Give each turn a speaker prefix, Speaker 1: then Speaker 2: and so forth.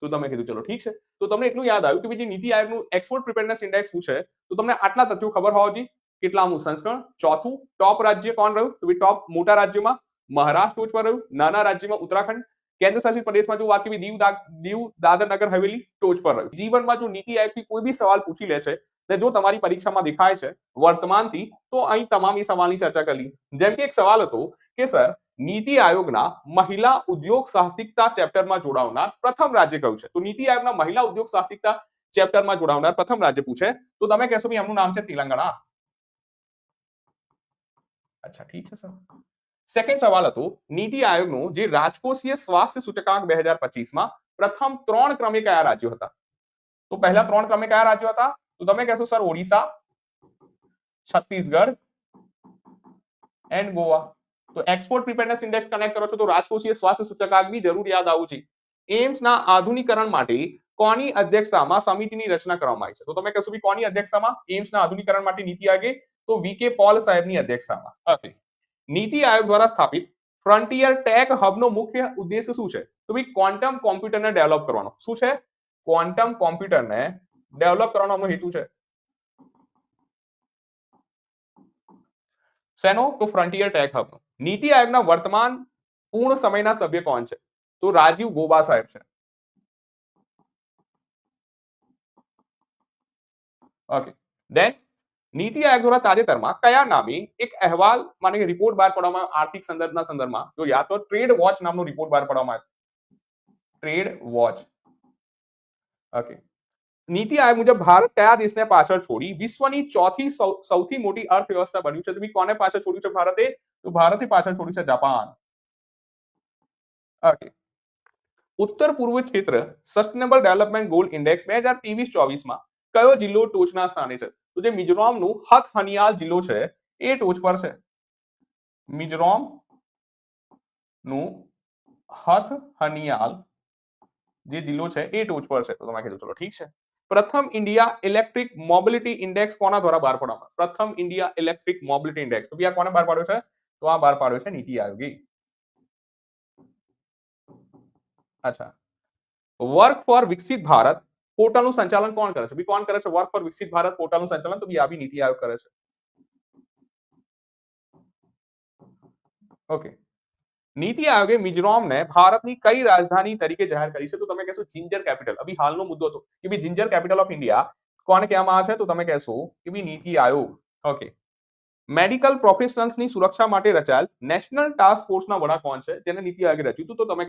Speaker 1: તો તમે કીધું ચલો ઠીક છે, તો તમને એટલું યાદ આવ્યું કે ભાઈ નીતિ આયોગનું એક્સપોર્ટ પ્રિપેરનેસ ઇન્ડેક્સ શું છે, તો તમને આટલા તથ્યો ખબર હોવા જોઈએ. કેટલામું સંસ્કરણ? ચોથું. ટોપ રાજ્ય કોણ રહ્યું? તો ભાઈ ટોપ મોટા રાજ્યોમાં મહારાષ્ટ્ર ટોચ પર રહ્યું, નાના રાજ્યમાં ઉત્તરાખંડ, કેન્દ્ર શાસિત પ્રદેશમાં જો વાત કરી દીવ દાદર નગર હવેલી ટોચ પર રહ્યું. જીવનમાં જો નીતિ આયોગથી કોઈ બી સવાલ પૂછી લે છે ને જો તમારી પરીક્ષામાં દેખાય છે વર્તમાનથી, તો અહીં તમામ એ સવાલની ચર્ચા કરી. જેમ કે એક સવાલ હતો કે સર નીતિ આયોગના મહિલા ઉદ્યોગ સાહસિકતા ચેપ્ટરમાં જોડાવનાર પ્રથમ રાજ્ય કયું છે? તો નીતિ આયોગના મહિલા ઉદ્યોગ સાહસિકતા ચેપ્ટરમાં જોડાવનાર પ્રથમ રાજ્ય પૂછે તો તમે કહેશો ભાઈ એમનું નામ છે તેલંગાણા. અચ્છા ઠીક છે સર. સેકન્ડ સવાલ હતો નીતિ આયોગનો જે રાજકોષીય સ્વાસ્થ્ય સૂચકાંક 2025 માં પ્રથમ 3 ક્રમે કયા રાજ્યો હતા? તો પહેલા 3 ક્રમે કયા રાજ્યો હતા? તો તમે કહેશો સર ઓડિશા, છત્તીસગઢ એન્ડ ગોવા. તો એક્સપોર્ટ પ્રિપેરનેસ ઇન્ડેક્સ કનેક્ટ કરો છો તો રાજકોષીય સ્વાસ્થ્ય સૂચકાંક બી જરૂર યાદ આવવું જોઈએ. એમ્સ ના આધુનિકરણ માટે કોની અધ્યક્ષતામાં સમિતિની રચના કરવામાં આવી છે? તો તમે કહેશો કે કોની અધ્યક્ષતામાં? એમ્સ ના આધુનિકરણ માટે નીતિ આયોગે તો વીકે પોલ સાહેબની અધ્યક્ષતામાં. ઓકે. નીતિ આયોગ દ્વારા સ્થાપિત ફ્રન્ટિયર ટેક હબનો મુખ્ય ઉદ્દેશ્ય શું છે? તો ભાઈ ક્વોન્ટમ કોમ્પ્યુટરને ડેવલપ કરવાનો. શું છે? ક્વોન્ટમ કોમ્પ્યુટરને ડેવલપ કરવાનો હેતુ છે. શેનો? તો ફ્રન્ટિયર ટેક હબનો. નીતિ આયોગના વર્તમાન પૂર્ણ સમયના સભ્ય કોણ છે? તો રાજીવ ગોબા સાહેબ છે. ઓકે. ધેન નીતિ આયોગ દ્વારા તાજેતરમાં કયા નામે એક અહેવાલ માને રિપોર્ટ બહાર પાડવામાં આર્થિક સંદર્ભના સંદર્ભમાં જો યાદ તો ટ્રેડ વોચ નામનો રિપોર્ટ બહાર પાડવામાં આવ્યો. Trade watch. Okay. NITI Aayog મુજબ ભારત કયા દેશને પાછળ છોડી વિશ્વની ચોથી સૌથી મોટી અર્થવ્યવસ્થા બન્યું છે? તો કોને પાછળ છોડ્યું છે ભારતે? તો ભારતે પાછળ છોડ્યું છે જાપાન. ઓકે. ઉત્તર પૂર્વ ક્ષેત્ર સસ્ટેનેબલ ડેવલપમેન્ટ ગોલ ઇન્ડેક્સ 2023-24 માં કયો જિલ્લો ટોચના સ્થાને છે? તો જે મિઝોરમનું હથ હનિયાલ જિલ્લો છે એ ટોચ પર છે. મિઝોરમ નું હથ હનિયાલ જે જિલ્લો છે એ ટોચ પર છે. તો તમે કીધું ચલો ઠીક છે. પ્રથમ ઇન્ડિયા ઇલેક્ટ્રિક મોબિલિટી ઇન્ડેક્સ કોના દ્વારા બહાર પાડવામાં? પ્રથમ ઇન્ડિયા ઇલેક્ટ્રિક મોબિલિટી ઇન્ડેક્સ તો આ કોને બહાર પાડ્યો છે? તો આ બહાર પાડ્યો છે નીતિ આયોગે. અચ્છા. વર્ક ફોર વિકસિત ભારત પોર્ટલનું સંચાલન કોણ કરે છે? કોણ કરે છે વર્ક ફોર વિકસિત ભારત પોર્ટલનું સંચાલન? તો આ બી નીતિ આયોગ કરે છે. ઓકે. નીતિ આયોગે મિઝોરમને ભારતની કઈ રાજધાની તરીકે જાહેર કરી છે? તો તમે કહેશો જિંજર કેપિટલ. અભી હાલનો મુદ્દો હતો કે ભાઈ જિંજર કેપિટલ ઓફ ઇન્ડિયા કોને કહેવામાં આવે છે? તો તમે કહેશો કે ભાઈ નીતિ આયોગ. ઓકે. મેડિકલ પ્રોફેશનલ્સની સુરક્ષા માટે રચાયેલ નેશનલ ટાસ્ક ફોર્સના વડા કોણ છે જેને નીતિ આયોગે રચ્યું? તો તમે